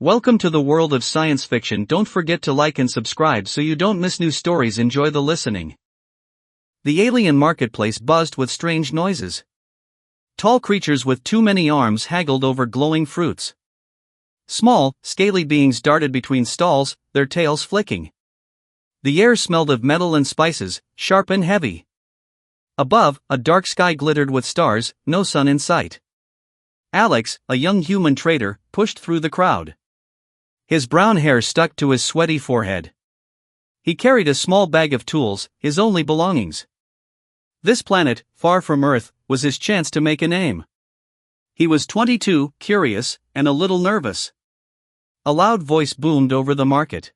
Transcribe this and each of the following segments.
Welcome to the world of science fiction. Don't forget to like and subscribe so you don't miss new stories. Enjoy the listening. The alien marketplace buzzed with strange noises. Tall creatures with too many arms haggled over glowing fruits. Small, scaly beings darted between stalls, their tails flicking. The air smelled of metal and spices, sharp and heavy. Above, a dark sky glittered with stars, no sun in sight. Alex, a young human trader, pushed through the crowd. His brown hair stuck to his sweaty forehead. He carried a small bag of tools, his only belongings. This planet, far from Earth, was his chance to make a name. He was 22, curious, and a little nervous. A loud voice boomed over the market.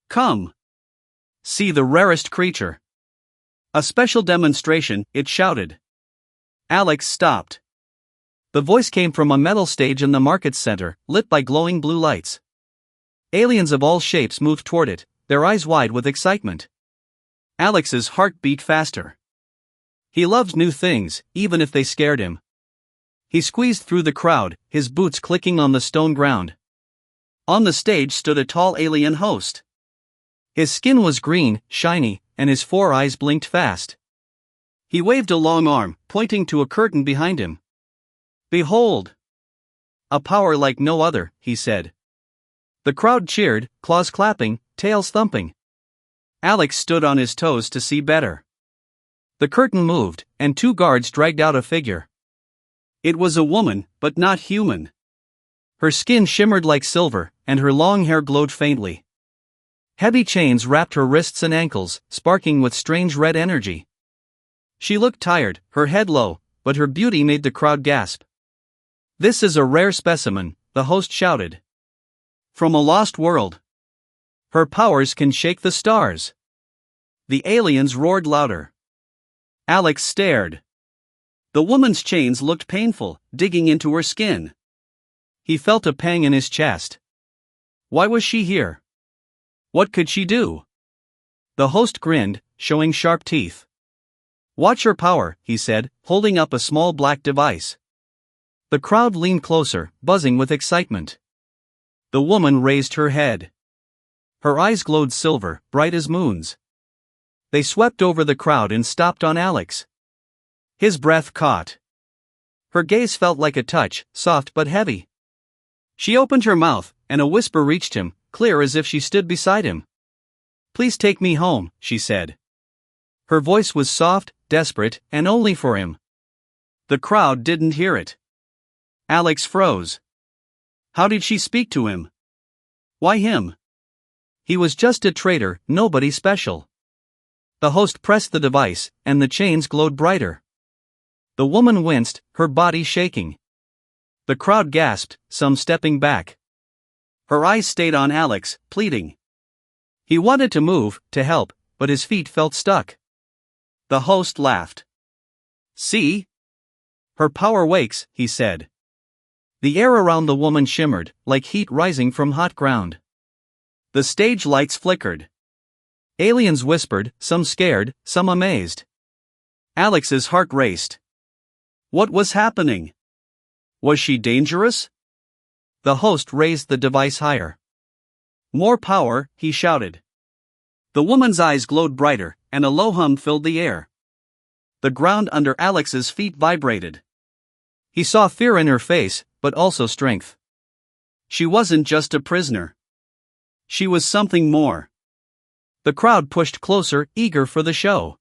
"Come! See the rarest creature." "A special demonstration," it shouted. Alex stopped. The voice came from a metal stage in the market center, lit by glowing blue lights. Aliens of all shapes moved toward it, their eyes wide with excitement. Alex's heart beat faster. He loved new things, even if they scared him. He squeezed through the crowd, his boots clicking on the stone ground. On the stage stood a tall alien host. His skin was green, shiny, and his 4 eyes blinked fast. He waved a long arm, pointing to a curtain behind him. "Behold! A power like no other," he said. The crowd cheered, claws clapping, tails thumping. Alex stood on his toes to see better. The curtain moved, and 2 guards dragged out a figure. It was a woman, but not human. Her skin shimmered like silver, and her long hair glowed faintly. Heavy chains wrapped her wrists and ankles, sparking with strange red energy. She looked tired, her head low, but her beauty made the crowd gasp. "This is a rare specimen," the host shouted. "From a lost world. Her powers can shake the stars." The aliens roared louder. Alex stared. The woman's chains looked painful, digging into her skin. He felt a pang in his chest. Why was she here? What could she do? The host grinned, showing sharp teeth. "Watch her power," he said, holding up a small black device. The crowd leaned closer, buzzing with excitement. The woman raised her head. Her eyes glowed silver, bright as moons. They swept over the crowd and stopped on Alex. His breath caught. Her gaze felt like a touch, soft but heavy. She opened her mouth, and a whisper reached him, clear as if she stood beside him. "Please take me home," she said. Her voice was soft, desperate, and only for him. The crowd didn't hear it. Alex froze. How did she speak to him? Why him? He was just a trader, nobody special. The host pressed the device, and the chains glowed brighter. The woman winced, her body shaking. The crowd gasped, some stepping back. Her eyes stayed on Alex, pleading. He wanted to move, to help, but his feet felt stuck. The host laughed. "See? Her power wakes," he said. The air around the woman shimmered, like heat rising from hot ground. The stage lights flickered. Aliens whispered, some scared, some amazed. Alex's heart raced. What was happening? Was she dangerous? The host raised the device higher. "More power," he shouted. The woman's eyes glowed brighter, and a low hum filled the air. The ground under Alex's feet vibrated. He saw fear in her face, but also strength. She wasn't just a prisoner. She was something more. The crowd pushed closer, eager for the show.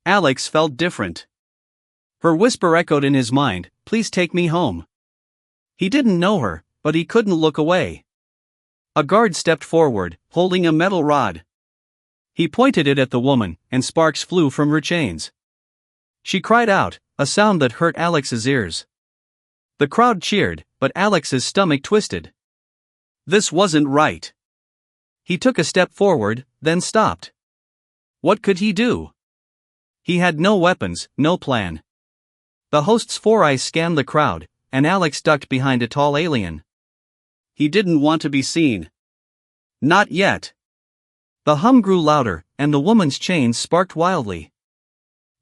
Alex felt different. Her whisper echoed in his mind, "Please take me home." He didn't know her, but he couldn't look away. A guard stepped forward, holding a metal rod. He pointed it at the woman, and sparks flew from her chains. She cried out, a sound that hurt Alex's ears. The crowd cheered, but Alex's stomach twisted. This wasn't right. He took a step forward, then stopped. What could he do? He had no weapons, no plan. The host's 4 eyes scanned the crowd, and Alex ducked behind a tall alien. He didn't want to be seen. Not yet. The hum grew louder, and the woman's chains sparked wildly.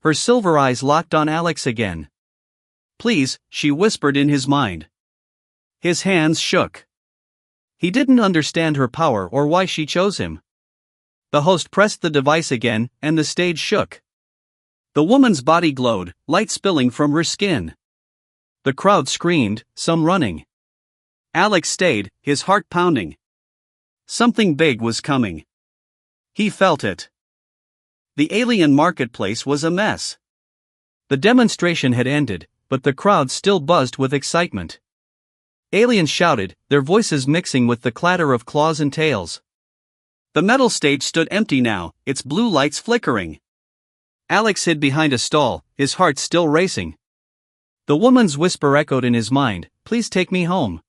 Her silver eyes locked on Alex again. "Please," she whispered in his mind. His hands shook. He didn't understand her power or why she chose him. The host pressed the device again, and the stage shook. The woman's body glowed, light spilling from her skin. The crowd screamed, some running. Alex stayed, his heart pounding. Something big was coming. He felt it. The alien marketplace was a mess. The demonstration had ended, but the crowd still buzzed with excitement. Aliens shouted, their voices mixing with the clatter of claws and tails. The metal stage stood empty now, its blue lights flickering. Alex hid behind a stall, his heart still racing. The woman's whisper echoed in his mind, "Please take me home."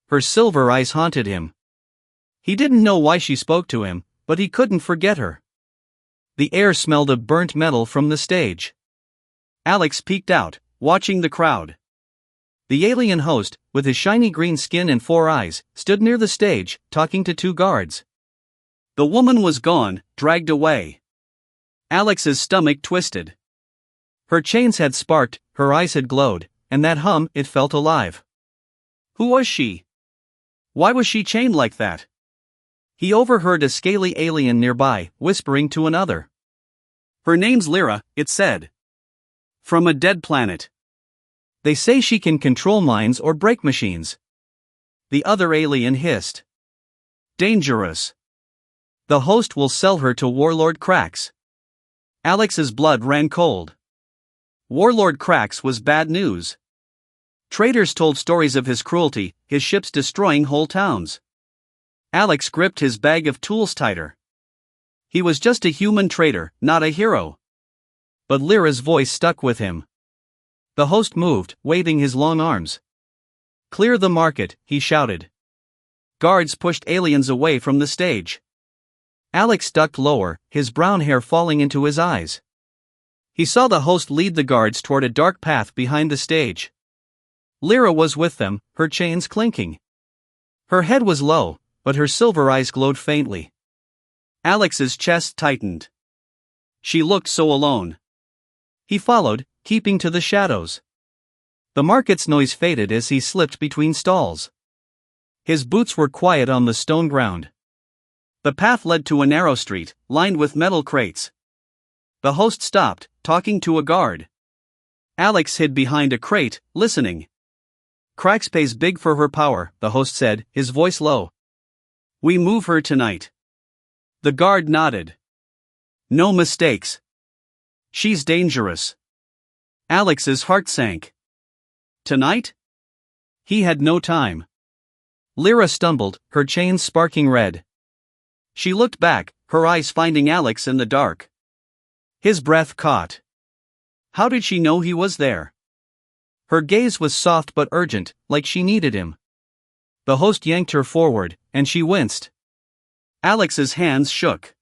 Her silver eyes haunted him. He didn't know why she spoke to him, but he couldn't forget her. The air smelled of burnt metal from the stage. Alex peeked out, watching the crowd. The alien host, with his shiny green skin and 4 eyes, stood near the stage, talking to 2 guards. The woman was gone, dragged away. Alex's stomach twisted. Her chains had sparked, her eyes had glowed, and that hum, it felt alive. Who was she? Why was she chained like that? He overheard a scaly alien nearby, whispering to another. Her name's Lyra, it said. From a dead planet. They say she can control minds or break machines. The other alien hissed. Dangerous. The host will sell her to Warlord Cracks. Alex's blood ran cold. Warlord Cracks was bad news. Traders told stories of his cruelty, his ships destroying whole towns. Alex gripped his bag of tools tighter. He was just a human trader, not a hero. But Lyra's voice stuck with him. The host moved, waving his long arms. Clear the market, he shouted. Guards pushed aliens away from the stage. Alex ducked lower, his brown hair falling into his eyes. He saw the host lead the guards toward a dark path behind the stage. Lyra was with them, her chains clinking. Her head was low, but her silver eyes glowed faintly. Alex's chest tightened. She looked so alone. He followed, keeping to the shadows. The market's noise faded as he slipped between stalls. His boots were quiet on the stone ground. The path led to a narrow street, lined with metal crates. The host stopped, talking to a guard. Alex hid behind a crate, listening. Cracks pays big for her power, the host said, his voice low. We move her tonight. The guard nodded. No mistakes. She's dangerous. Alex's heart sank. Tonight? He had no time. Lyra stumbled, her chains sparking red. She looked back, her eyes finding Alex in the dark. His breath caught. How did she know he was there? Her gaze was soft but urgent, like she needed him. The host yanked her forward, and she winced. Alex's hands shook.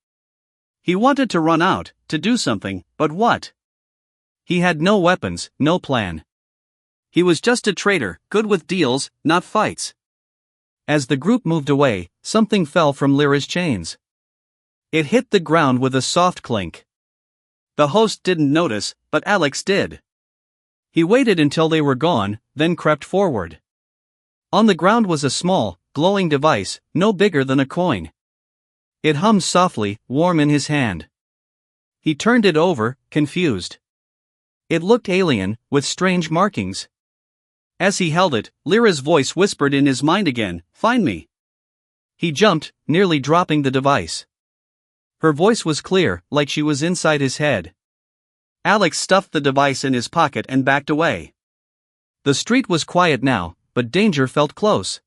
He wanted to run out, to do something, but what? He had no weapons, no plan. He was just a trader, good with deals, not fights. As the group moved away, something fell from Lyra's chains. It hit the ground with a soft clink. The host didn't notice, but Alex did. He waited until they were gone, then crept forward. On the ground was a small, glowing device, no bigger than a coin. It hummed softly, warm in his hand. He turned it over, confused. It looked alien, with strange markings. As he held it, Lyra's voice whispered in his mind again, "Find me." He jumped, nearly dropping the device. Her voice was clear, like she was inside his head. Alex stuffed the device in his pocket and backed away. The street was quiet now, but danger felt close.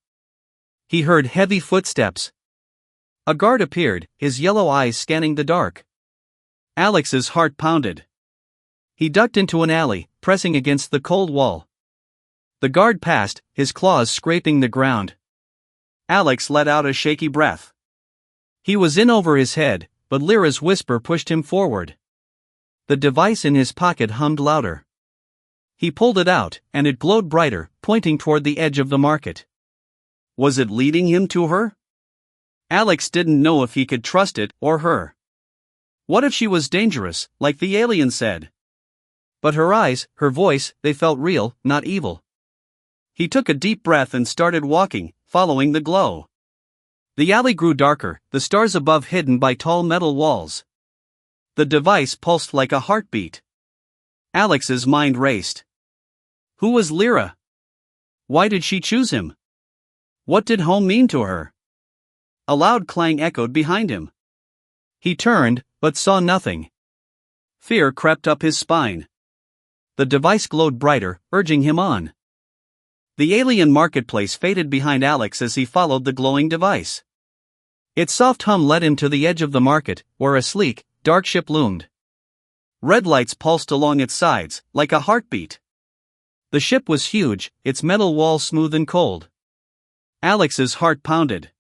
He heard heavy footsteps. A guard appeared, his yellow eyes scanning the dark. Alex's heart pounded. He ducked into an alley, pressing against the cold wall. The guard passed, his claws scraping the ground. Alex let out a shaky breath. He was in over his head, but Lyra's whisper pushed him forward. The device in his pocket hummed louder. He pulled it out, and it glowed brighter, pointing toward the edge of the market. Was it leading him to her? Alex didn't know if he could trust it or her. What if she was dangerous, like the alien said? But her eyes, her voice, they felt real, not evil. He took a deep breath and started walking, following the glow. The alley grew darker, the stars above hidden by tall metal walls. The device pulsed like a heartbeat. Alex's mind raced. Who was Lyra? Why did she choose him? What did home mean to her? A loud clang echoed behind him. He turned, but saw nothing. Fear crept up his spine. The device glowed brighter, urging him on. The alien marketplace faded behind Alex as he followed the glowing device. Its soft hum led him to the edge of the market, where a sleek, dark ship loomed. Red lights pulsed along its sides, like a heartbeat. The ship was huge, its metal walls smooth and cold. Alex's heart pounded.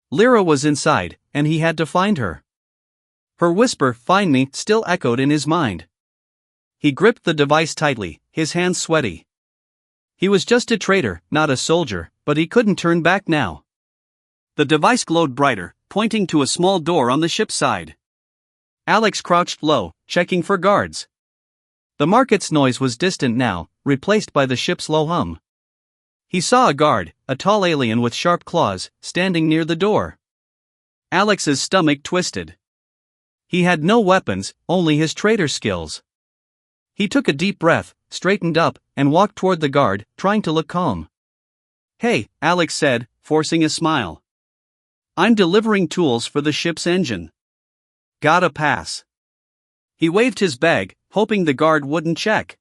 Lyra was inside, and he had to find her. Her whisper, "Find me," still echoed in his mind. He gripped the device tightly, his hands sweaty. He was just a trader, not a soldier, but he couldn't turn back now. The device glowed brighter, pointing to a small door on the ship's side. Alex crouched low, checking for guards. The market's noise was distant now, replaced by the ship's low hum. He saw a guard, a tall alien with sharp claws, standing near the door. Alex's stomach twisted. He had no weapons, only his trader skills. He took a deep breath, straightened up, and walked toward the guard, trying to look calm. "Hey," Alex said, forcing a smile. "I'm delivering tools for the ship's engine. Gotta pass." He waved his bag, hoping the guard wouldn't check.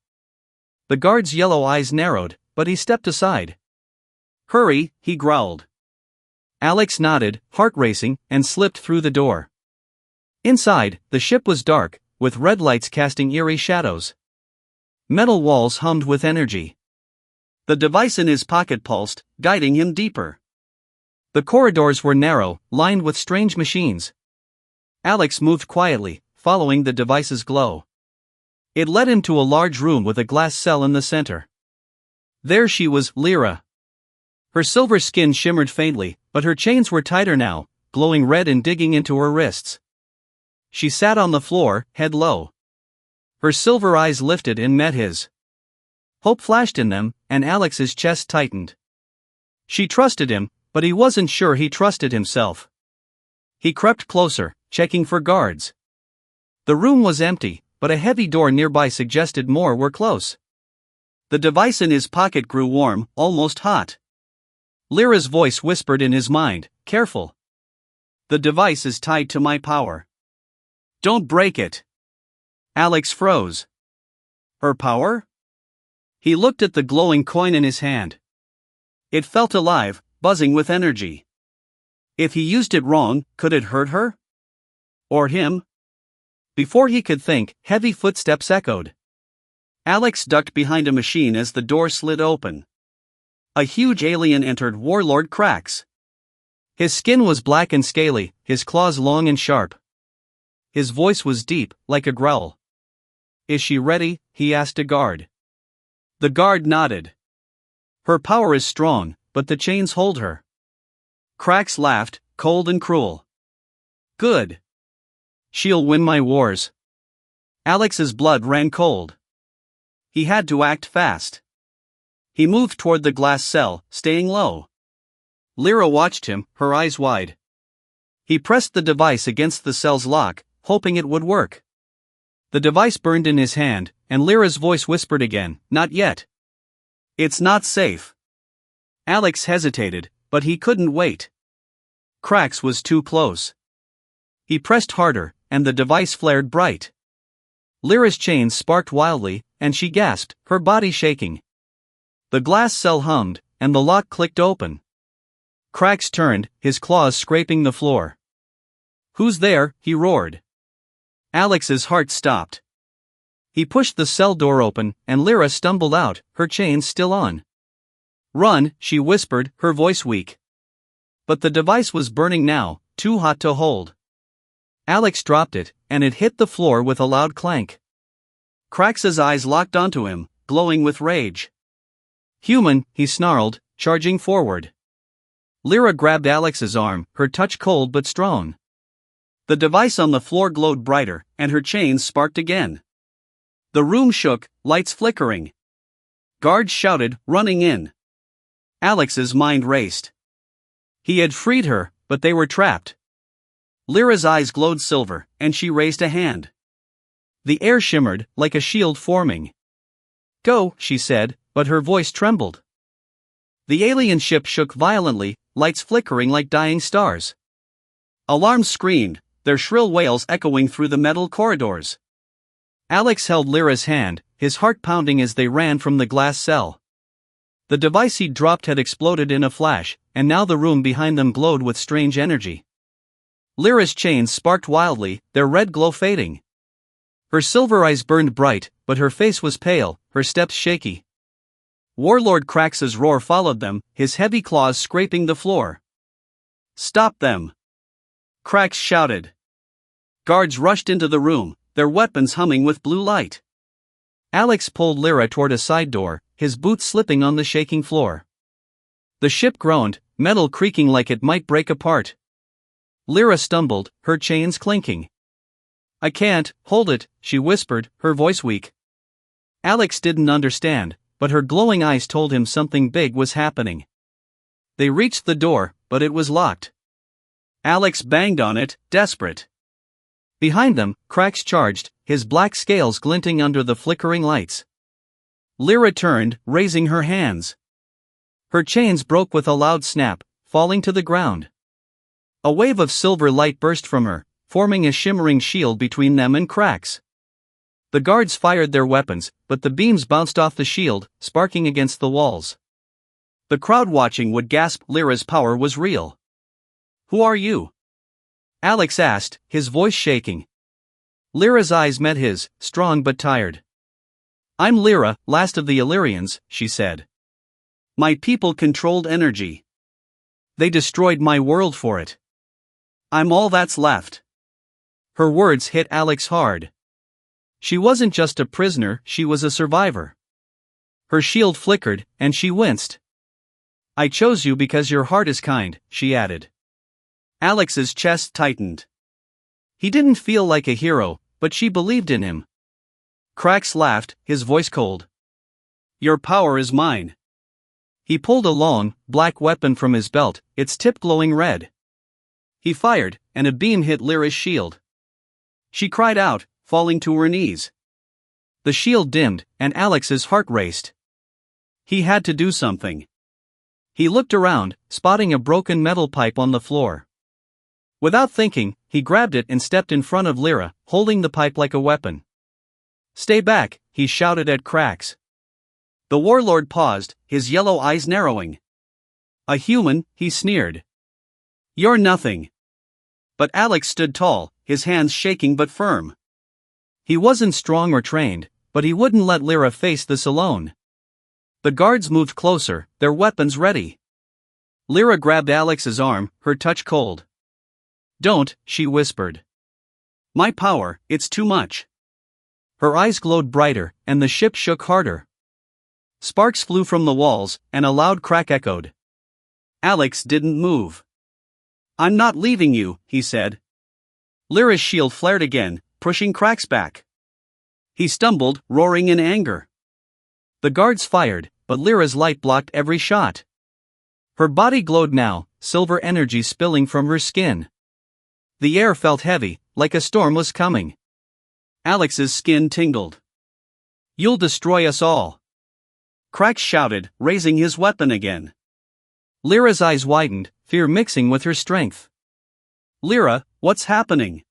The guard's yellow eyes narrowed, but he stepped aside. "Hurry," he growled. Alex nodded, heart racing, and slipped through the door. Inside, the ship was dark, with red lights casting eerie shadows. Metal walls hummed with energy. The device in his pocket pulsed, guiding him deeper. The corridors were narrow, lined with strange machines. Alex moved quietly, following the device's glow. It led him to a large room with a glass cell in the center. There she was, Lyra. Her silver skin shimmered faintly, but her chains were tighter now, glowing red and digging into her wrists. She sat on the floor, head low. Her silver eyes lifted and met his. Hope flashed in them, and Alex's chest tightened. She trusted him, but he wasn't sure he trusted himself. He crept closer, checking for guards. The room was empty, but a heavy door nearby suggested more were close. The device in his pocket grew warm, almost hot. Lyra's voice whispered in his mind, "Careful. The device is tied to my power. Don't break it." Alex froze. Her power? He looked at the glowing coin in his hand. It felt alive, buzzing with energy. If he used it wrong, could it hurt her? Or him? Before he could think, heavy footsteps echoed. Alex ducked behind a machine as the door slid open. A huge alien entered, Warlord Krax. His skin was black and scaly, his claws long and sharp. His voice was deep, like a growl. "Is she ready?" he asked a guard. The guard nodded. "Her power is strong, but the chains hold her." Krax laughed, cold and cruel. "Good. She'll win my wars." Alex's blood ran cold. He had to act fast. He moved toward the glass cell, staying low. Lyra watched him, her eyes wide. He pressed the device against the cell's lock, hoping it would work. The device burned in his hand, and Lyra's voice whispered again, "Not yet. It's not safe." Alex hesitated, but he couldn't wait. Krax was too close. He pressed harder, and the device flared bright. Lyra's chains sparked wildly, and she gasped, her body shaking. The glass cell hummed, and the lock clicked open. Krax turned, his claws scraping the floor. "Who's there?" he roared. Alex's heart stopped. He pushed the cell door open, and Lyra stumbled out, her chains still on. "Run," she whispered, her voice weak. But the device was burning now, too hot to hold. Alex dropped it, and it hit the floor with a loud clank. Krax's eyes locked onto him, glowing with rage. "Human," he snarled, charging forward. Lyra grabbed Alex's arm, her touch cold but strong. The device on the floor glowed brighter, and her chains sparked again. The room shook, lights flickering. Guards shouted, running in. Alex's mind raced. He had freed her, but they were trapped. Lyra's eyes glowed silver, and she raised a hand. The air shimmered, like a shield forming. "Go," she said, but her voice trembled. The alien ship shook violently, lights flickering like dying stars. Alarms screamed, their shrill wails echoing through the metal corridors. Alex held Lyra's hand, his heart pounding as they ran from the glass cell. The device he'd dropped had exploded in a flash, and now the room behind them glowed with strange energy. Lyra's chains sparked wildly, their red glow fading. Her silver eyes burned bright, but her face was pale, her steps shaky. Warlord Krax's roar followed them, his heavy claws scraping the floor. "Stop them!" Krax shouted. Guards rushed into the room, their weapons humming with blue light. Alex pulled Lyra toward a side door, his boots slipping on the shaking floor. The ship groaned, metal creaking like it might break apart. Lyra stumbled, her chains clinking. "I can't hold it," she whispered, her voice weak. Alex didn't understand, but her glowing eyes told him something big was happening. They reached the door, but it was locked. Alex banged on it, desperate. Behind them, Krax charged, his black scales glinting under the flickering lights. Lyra turned, raising her hands. Her chains broke with a loud snap, falling to the ground. A wave of silver light burst from her, forming a shimmering shield between them and Krax. The guards fired their weapons, but the beams bounced off the shield, sparking against the walls. The crowd watching would gasp. Lyra's power was real. "Who are you?" Alex asked, his voice shaking. Lyra's eyes met his, strong but tired. "I'm Lyra, last of the Illyrians," she said. "My people controlled energy. They destroyed my world for it. I'm all that's left." Her words hit Alex hard. She wasn't just a prisoner, she was a survivor. Her shield flickered, and she winced. "I chose you because your heart is kind," she added. Alex's chest tightened. He didn't feel like a hero, but she believed in him. Krax laughed, his voice cold. "Your power is mine." He pulled a long, black weapon from his belt, its tip glowing red. He fired, and a beam hit Lyra's shield. She cried out, falling to her knees. The shield dimmed, and Alex's heart raced. He had to do something. He looked around, spotting a broken metal pipe on the floor. Without thinking, he grabbed it and stepped in front of Lyra, holding the pipe like a weapon. "Stay back," he shouted at Krax. The warlord paused, his yellow eyes narrowing. "A human," he sneered. "You're nothing." But Alex stood tall, his hands shaking but firm. He wasn't strong or trained, but he wouldn't let Lyra face this alone. The guards moved closer, their weapons ready. Lyra grabbed Alex's arm, her touch cold. "Don't," she whispered. "My power, it's too much." Her eyes glowed brighter, and the ship shook harder. Sparks flew from the walls, and a loud crack echoed. Alex didn't move. "I'm not leaving you," he said. Lyra's shield flared again, pushing Krax back. He stumbled, roaring in anger. The guards fired, but Lyra's light blocked every shot. Her body glowed now, silver energy spilling from her skin. The air felt heavy, like a storm was coming. Alex's skin tingled. "You'll destroy us all." Krax shouted, raising his weapon again. Lyra's eyes widened, fear mixing with her strength. "Lyra, what's happening?"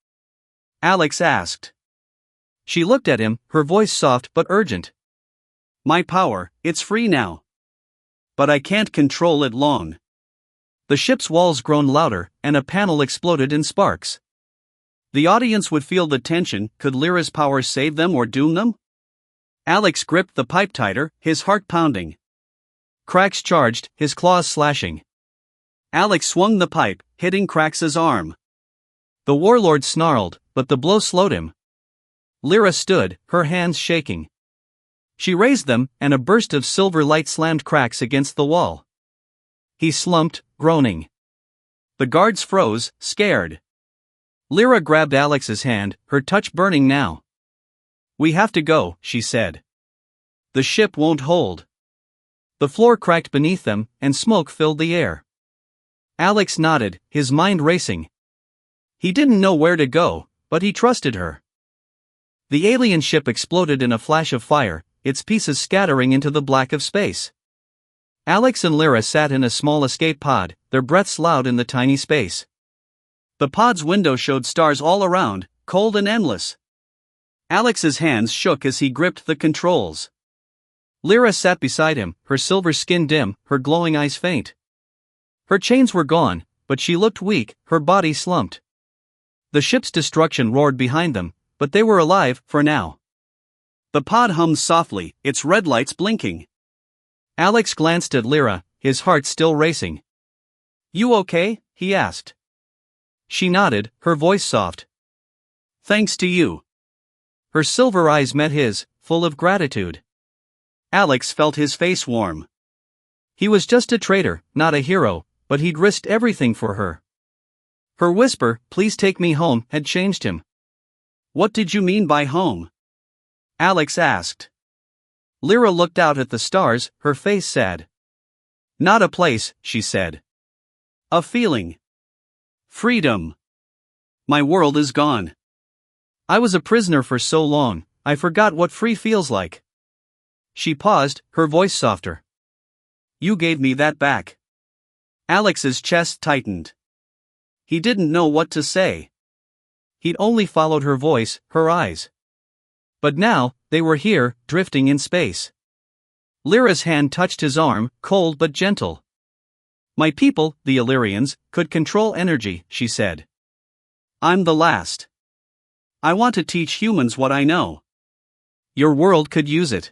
Alex asked. She looked at him, her voice soft but urgent. "My power, it's free now. But I can't control it long." The ship's walls groaned louder, and a panel exploded in sparks. The audience would feel the tension. Could Lyra's power save them or doom them? Alex gripped the pipe tighter, his heart pounding. Krax charged, his claws slashing. Alex swung the pipe, hitting Krax's arm. The warlord snarled, but the blow slowed him. Lyra stood, her hands shaking. She raised them, and a burst of silver light slammed Krax against the wall. He slumped, groaning. The guards froze, scared. Lyra grabbed Alex's hand, her touch burning now. "We have to go," she said. "The ship won't hold." The floor cracked beneath them, and smoke filled the air. Alex nodded, his mind racing. He didn't know where to go, but he trusted her. The alien ship exploded in a flash of fire, its pieces scattering into the black of space. Alex and Lyra sat in a small escape pod, their breaths loud in the tiny space. The pod's window showed stars all around, cold and endless. Alex's hands shook as he gripped the controls. Lyra sat beside him, her silver skin dim, her glowing eyes faint. Her chains were gone, but she looked weak, her body slumped. The ship's destruction roared behind them, but they were alive, for now. The pod hummed softly, its red lights blinking. Alex glanced at Lyra, his heart still racing. "You okay?" he asked. She nodded, her voice soft. "Thanks to you." Her silver eyes met his, full of gratitude. Alex felt his face warm. He was just a traitor, not a hero, but he'd risked everything for her. Her whisper, "Please take me home," had changed him. "What did you mean by home?" Alex asked. Lyra looked out at the stars, her face sad. "Not a place," she said. "A feeling. Freedom. My world is gone. I was a prisoner for so long, I forgot what free feels like." She paused, her voice softer. "You gave me that back." Alex's chest tightened. He didn't know what to say. He'd only followed her voice, her eyes. But now, they were here, drifting in space. Lyra's hand touched his arm, cold but gentle. "My people, the Illyrians, could control energy," she said. "I'm the last. I want to teach humans what I know. Your world could use it."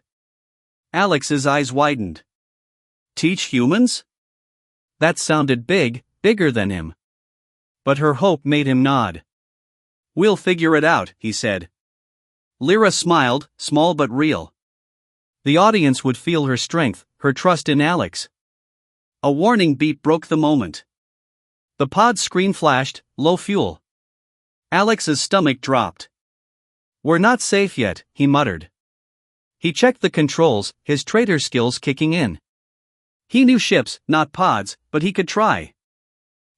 Alex's eyes widened. "Teach humans?" That sounded big, bigger than him. But her hope made him nod. "We'll figure it out," he said. Lyra smiled, small but real. The audience would feel her strength, her trust in Alex. A warning beep broke the moment. The pod screen flashed, low fuel. Alex's stomach dropped. "We're not safe yet," he muttered. He checked the controls, his traitor skills kicking in. He knew ships, not pods, but he could try.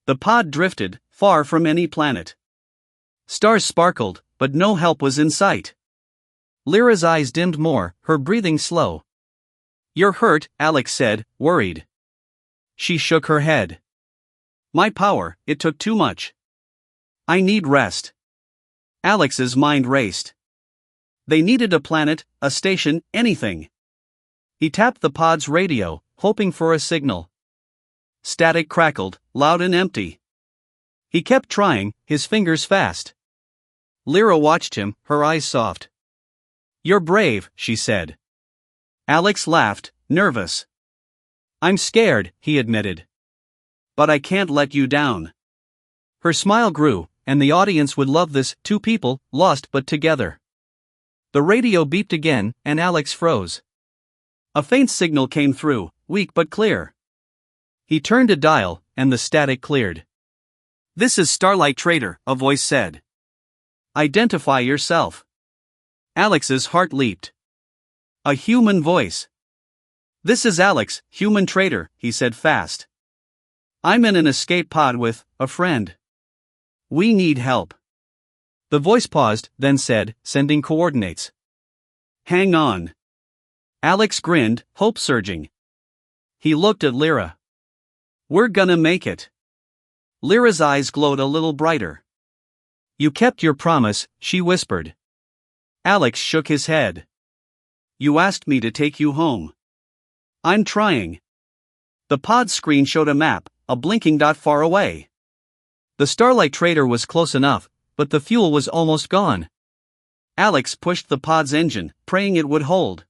The pod drifted, far from any planet. Stars sparkled, but no help was in sight. Lyra's eyes dimmed more, her breathing slow. "You're hurt," Alex said, worried. She shook her head. "My power, it took too much. I need rest." Alex's mind raced. They needed a planet, a station, anything. He tapped the pod's radio, hoping for a signal. Static crackled, loud and empty. He kept trying, his fingers fast. Lyra watched him, her eyes soft. "You're brave," she said. Alex laughed, nervous. "I'm scared," he admitted. "But I can't let you down." Her smile grew, and the audience would love this, two people, lost but together. The radio beeped again, and Alex froze. A faint signal came through, weak but clear. He turned a dial, and the static cleared. "This is Starlight Trader," a voice said. "Identify yourself." Alex's heart leaped. A human voice. "This is Alex, human trader," he said fast. "I'm in an escape pod with a friend. We need help." The voice paused, then said, "Sending coordinates." "Hang on." Alex grinned, hope surging. He looked at Lyra. "We're gonna make it." Lyra's eyes glowed a little brighter. "You kept your promise," she whispered. Alex shook his head. "You asked me to take you home." "I'm trying." The pod screen showed a map, a blinking dot far away. The Starlight Trader was close enough, but the fuel was almost gone. Alex pushed the pod's engine, praying it would hold.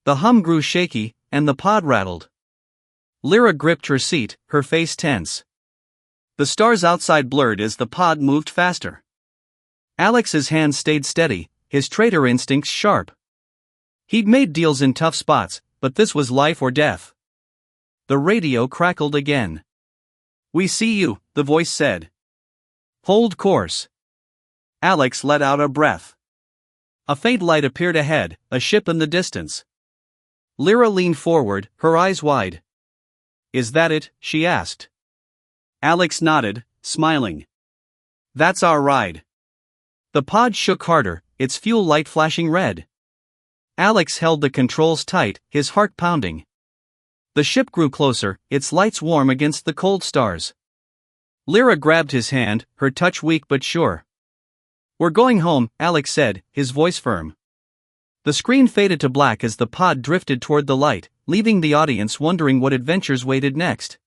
The hum grew shaky, and the pod rattled. Lyra gripped her seat, her face tense. The stars outside blurred as the pod moved faster. Alex's hand stayed steady, his traitor instincts sharp. He'd made deals in tough spots, but this was life or death. The radio crackled again. "We see you," the voice said. "Hold course." Alex let out a breath. A faint light appeared ahead, a ship in the distance. Lyra leaned forward, her eyes wide. "Is that it?" she asked. Alex nodded, smiling. That's our ride. The pod shook harder, its fuel light flashing red. Alex held the controls tight, his heart pounding. The ship grew closer, its lights warm against the cold stars. Lyra grabbed his hand, her touch weak but sure. "We're going home," Alex said, his voice firm. The screen faded to black as the pod drifted toward the light, leaving the audience wondering what adventures waited next.